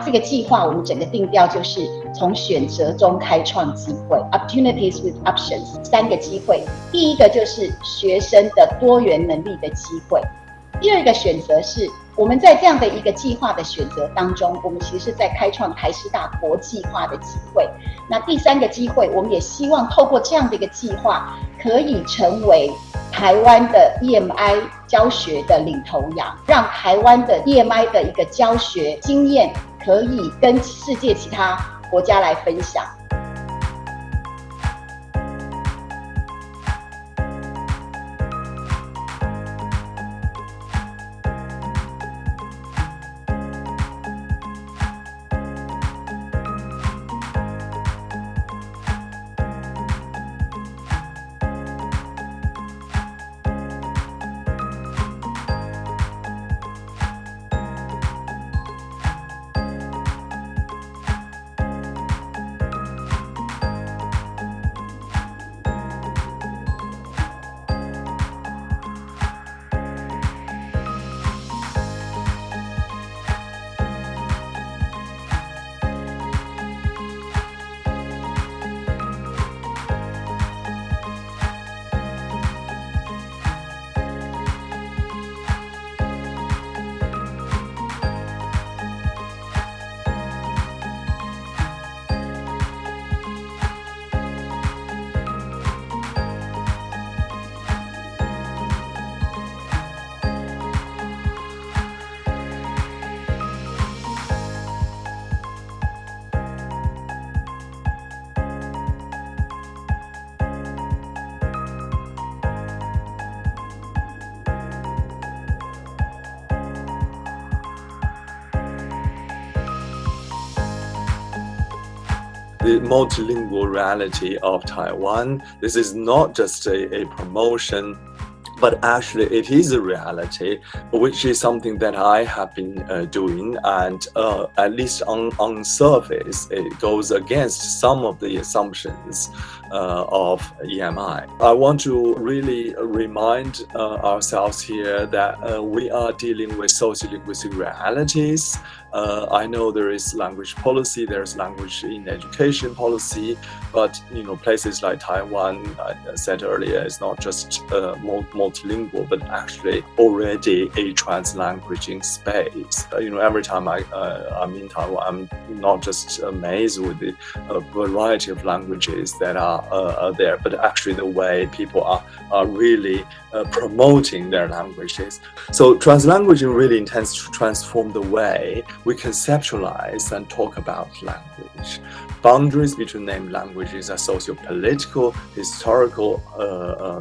这个计划我们整个定调就是从选择中开创机会 ，opportunities with options， 3个机会。第一个就是学生的多元能力的机会，第二个选择是我们在这样的一个计划的选择当中，我们其实是在开创台师大国际化的机会。那第3个机会，我们也希望透过这样的一个计划，可以成为台湾的 EMI 教学的领头羊，让台湾的 EMI 的一个教学经验可以跟世界其他国家来分享。The multilingual reality of Taiwan. This is not just a promotion, but actually it is a reality, which is something that I have been doing, and at least on surface, it goes against some of the assumptions of EMI. I want to really remind ourselves here that we are dealing with sociolinguistic realities. I know there is language policy, there's language in education policy, but places like Taiwan, I said earlier, is not just multilingual, but actually already a translanguaging space. Every time I'm in Taiwan, I'm not just amazed with the variety of languages that are there, but actually the way people are really promoting their languages. So translanguaging really intends to transform the way we conceptualize and talk about language. Boundaries between named languages are socio-political, historical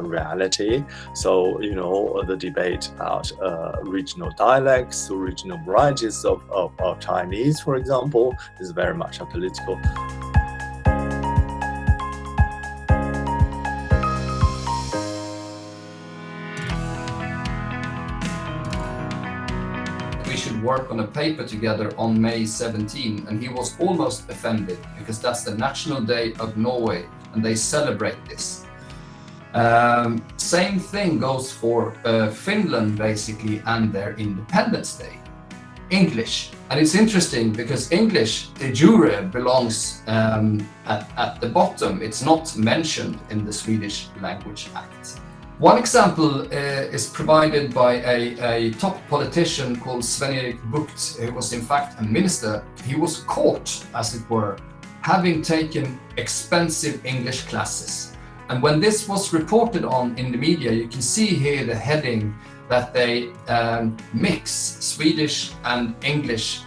reality. So, the debate about regional dialects or regional varieties of Chinese, for example, is very much a political. Work on a paper together on May 17, and he was almost offended because that's the National Day of Norway and they celebrate this. Same thing goes for Finland basically and their Independence Day. English, and it's interesting because English de jure belongs at the bottom. It's not mentioned in the Swedish Language Act. One example is provided by a top politician called Sven-Erik Bucht, who was in fact a minister. He was caught, as it were, having taken expensive English classes. And when this was reported on in the media, you can see here the heading that they mix Swedish and English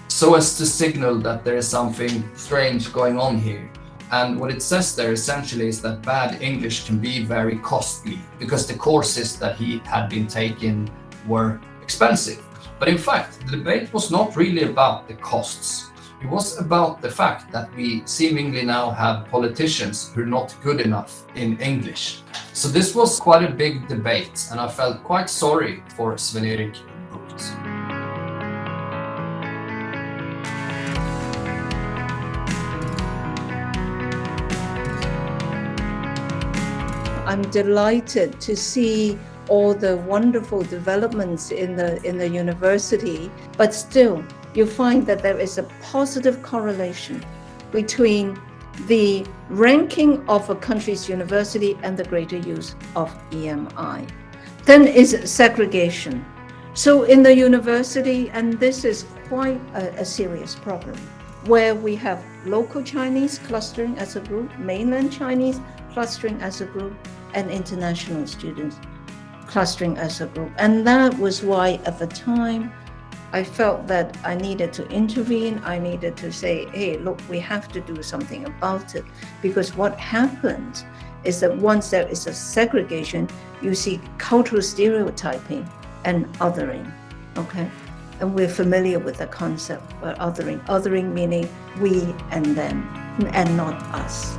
so as to signal that there is something strange going on here. And what it says there essentially is that bad English can be very costly because the courses that he had been taking were expensive. But in fact, the debate was not really about the costs. It was about the fact that we seemingly now have politicians who are not good enough in English. So this was quite a big debate, and I felt quite sorry for Sven-Erik Bucht. I'm delighted to see all the wonderful developments in the university, but still, you find that there is a positive correlation between the ranking of a country's university and the greater use of EMI. Then is segregation. So in the university, and this is quite a serious problem, where we have local Chinese clustering as a group, mainland Chinese clustering as a group, and international students clustering as a group. And that was why at the time, I felt that I needed to intervene. I needed to say, hey, look, we have to do something about it. Because what happens is that once there is a segregation, you see cultural stereotyping and othering, okay? And we're familiar with the concept of othering. Othering meaning we and them, and not us.